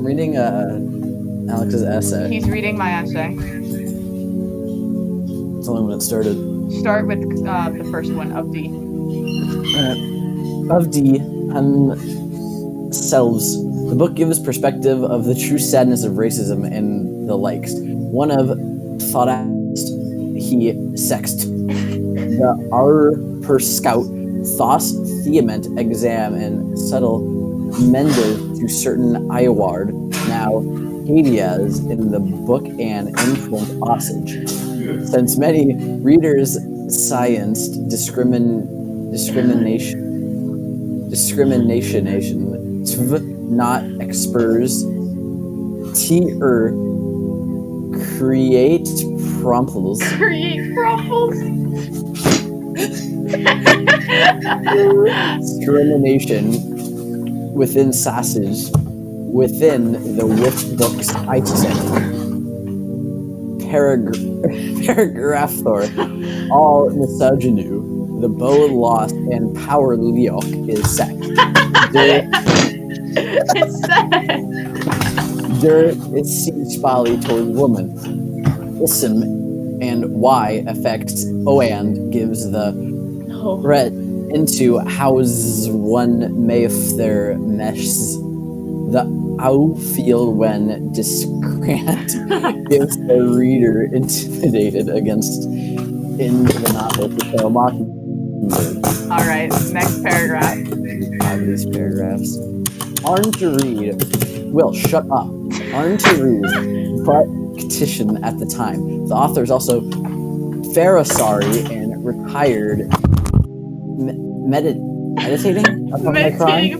I'm reading Alex's essay. He's reading my essay. It's only when it started. Start with the first one of D. Of D, selves. The book gives perspective of the true sadness of racism and the likes. One of thoughtast, he sext. The R per scout, thos theament exam and subtle mended to certain Ioward. Now, Hadias in the book and imprint osage. Since many readers scienced discrimination, not expers, create promptles. Create promptles. Discrimination within sausage, within the with books item. Paragraph Thor, all misogyny, the bow lost and power leok is sex. It's sex. There is siege folly toward woman. Ism and Y affects O and gives the threat into hows one may their meshes. The outfield when discrant gives the reader intimidated against in the novel to kill Mockingbird. All right, next paragraph. These paragraphs. Aren't to read. Will, shut up. Aren't to read, but petition at the time. The author is also Pharisari and retired meditating upon my crime.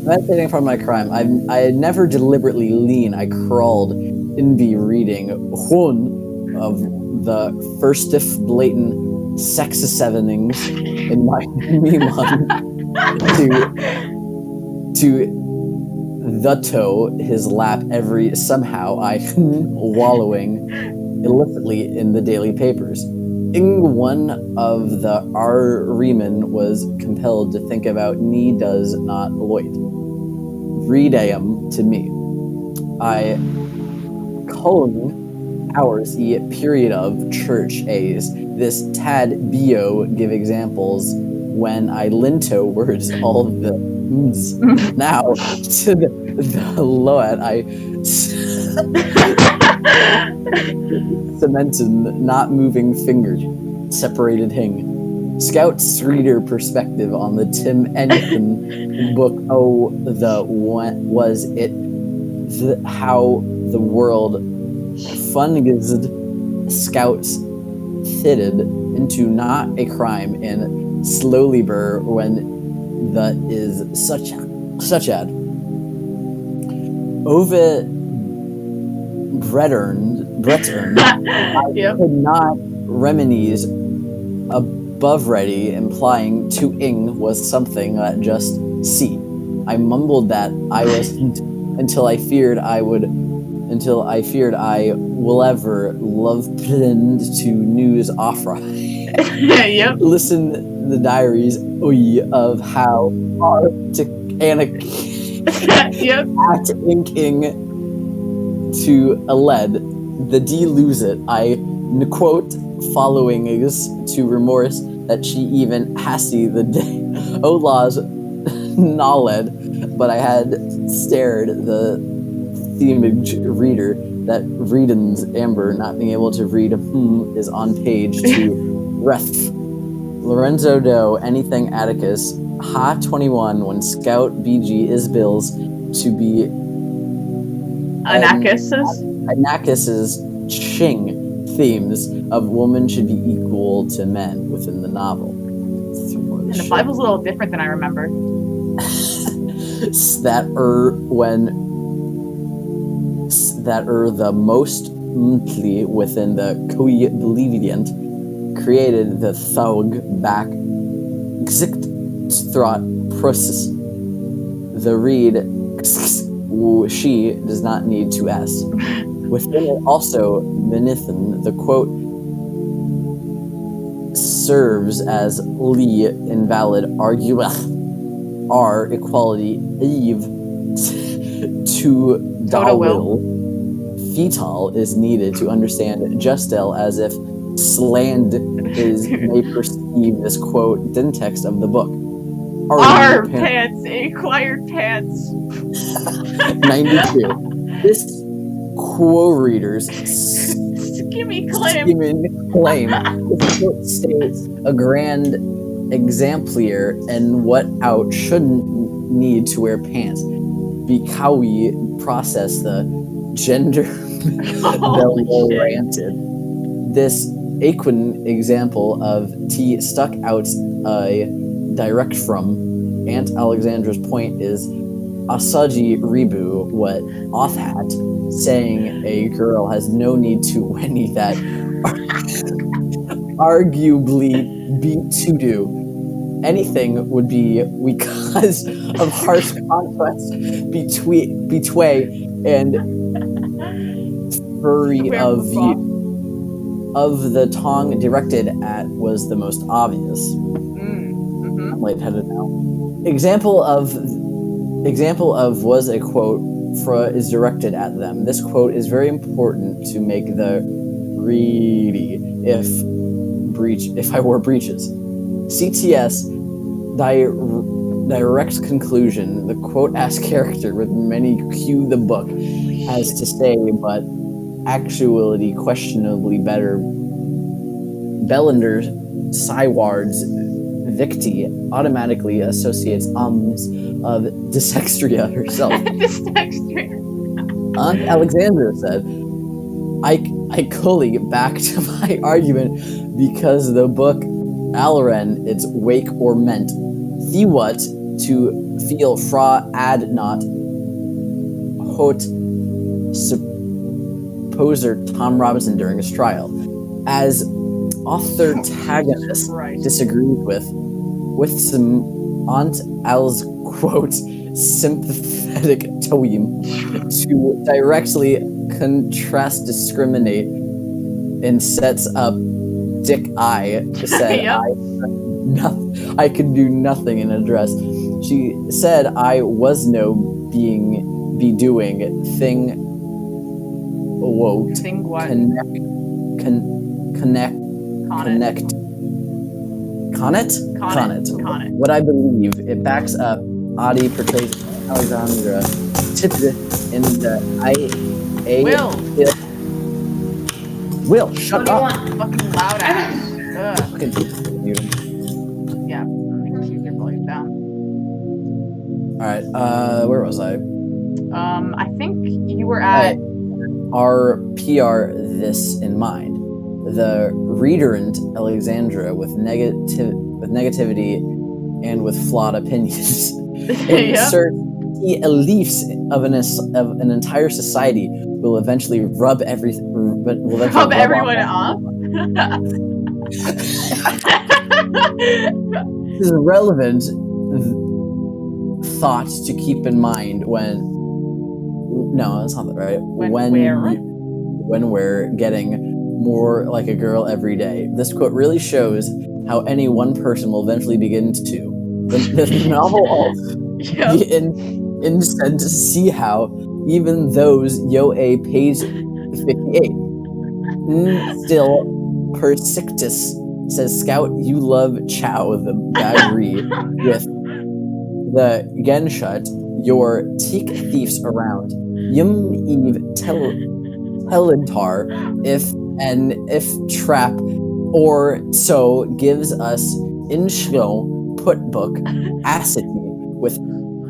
Meditating upon my crime. I never deliberately lean. I crawled in the reading one of the first if blatant sex-sevenings in my Miman to the toe his lap every somehow I wallowing illicitly in the daily papers. One of the Riemann was compelled to think about me does not Lloyd. Readam to me. I colon hours e period of church A's. This tad bio give examples when I linto words all the now to the loat I cemented not moving finger separated hing. Scout's reader perspective on the Tim Anything book. Oh, the one was it how the world fungized scouts fitted into not a crime and slowly burr when the is such ad. Over Brettern, I could not reminisce above ready, implying to ing was something that just see. I mumbled that I was until I feared I will ever love blend to news opera. Yep. Listen the diaries of how to Yep. act inking to a lead. The D lose it. I quote following is to remorse that she even hasty the day. Ola's knowledge, but I had stared the themage reader that Reedens Amber not being able to read is on page 2. Ref. Lorenzo Doe, anything Atticus, Ha 21 when Scout BG is bills to be Anarchus's Ching themes of woman should be equal to men within the novel. And the Bible's a little different than I remember. that the most within the coebliviant created the thug back throt process. The read she does not need to s. Within it also Benithan, the quote serves as Lee invalid argument R equality Eve to Tota Dawil, fetal is needed to understand Justel as if sland may perceive this quote syntax of the book. Our pants, acquired pants. 92. This quo readers Skimmy claim. This quote states a grand exemplar and what out shouldn't need to wear pants. Bikawi process the gender oriented. This equine example of T stuck out a direct from Aunt Alexandra's point is Asaji Ribu what off hat saying a girl has no need to any that arguably be to do. Anything would be because of harsh contrast between and furry of the tongue directed at was the most obvious. I'm lightheaded now. Example of was a quote is directed at them. This quote is very important to make the greedy if I wore breeches. CTS direct conclusion. The quote asks character with many cue the book has to say, but actually questionably better. Bellander Syward's Victi automatically associates of Dysextria herself. Dysextria. Aunt Alexandra said, I cully back to my argument because the book Alaren its wake or meant the what to feel fra ad not hot supposer Tom Robinson during his trial. As author tagonist disagreed with some Aunt Al's quote sympathetic toem to directly contrast discriminate and sets up Dick I said Yep. I could do nothing in address. She said I was no be doing thing woke Thing what? connect Connet. What I believe it backs up. Adi portrays Alexandra tipped in the Will, shut up. Fucking loud ass. Ugh. Fucking mute him. Yeah, keep your volume down. Alright, where was I? I think you were at Our PR this in mind. The readerant Alexandra with negativity and with flawed opinions. Insert the elites of an entire society will eventually rub everything. rub everyone off. This is relevant thoughts to keep in mind when. No, that's not right. When we're getting more like a girl every day. This quote really shows how any one person will eventually begin to. The novel also instead to see how even those a page 58 still persictus says Scout you love Chow the Bagri with the Genshut your teak thieves around Yum Eve Telentar if trap or so gives us Inshlo put book acid with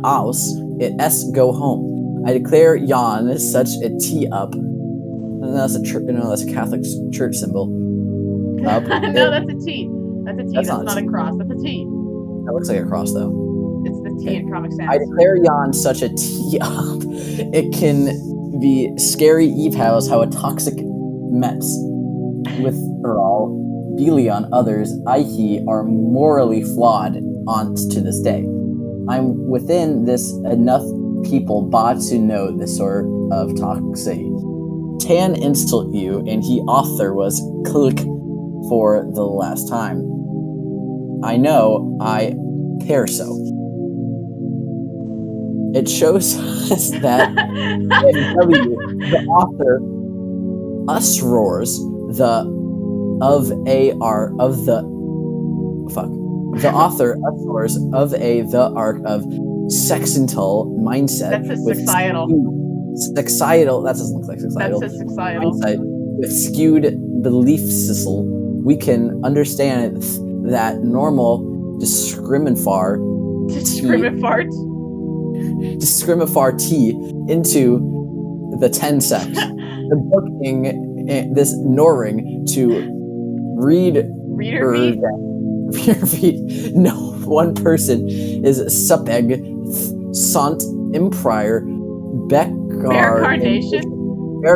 aus it s go home. I declare yawn is such a tea up. And that's a that's a Catholic church symbol. Up. No, that's a T. That's a T. That's not a cross. That's a T. That looks like a cross though. It's the T in Comic Sans. I declare yawn such a tea up. It can be scary Eve House how a toxic mess with all Belion others I.e. are morally flawed on to this day. I'm within this enough people bought to know this sort of toxicity. Tan insult you and he author was click for the last time. I know I care so. It shows us that W, the author, us roars, the author us roars of the arc of sexental mindset. That says societal. That doesn't look like societal. That says societal. Mindset with skewed belief system, we can understand that normal discriminfar T into the 10 sex. The booking this Noring to reader feet. No one person is Supeg Sant Imprior Bear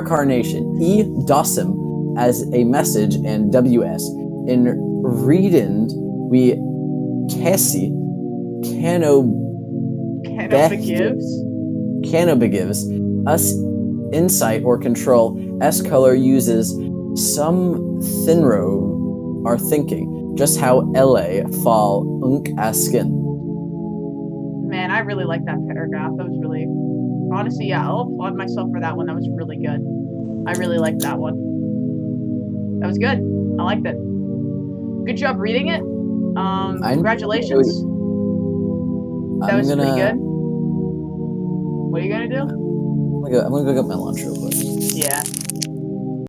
Carnation E Dawson as a message and WS in Readend we Cassie Canobigives us insight or control. S color uses some thinro are thinking, just how LA fall askin. Man, I really like that paragraph. That was really, honestly, yeah, I'll applaud myself for that one. That was really good. I really liked that one. That was good. I liked it. Good job reading it. Congratulations. That was pretty good. What are you gonna do? I'm gonna go get my lunch real quick. Yeah.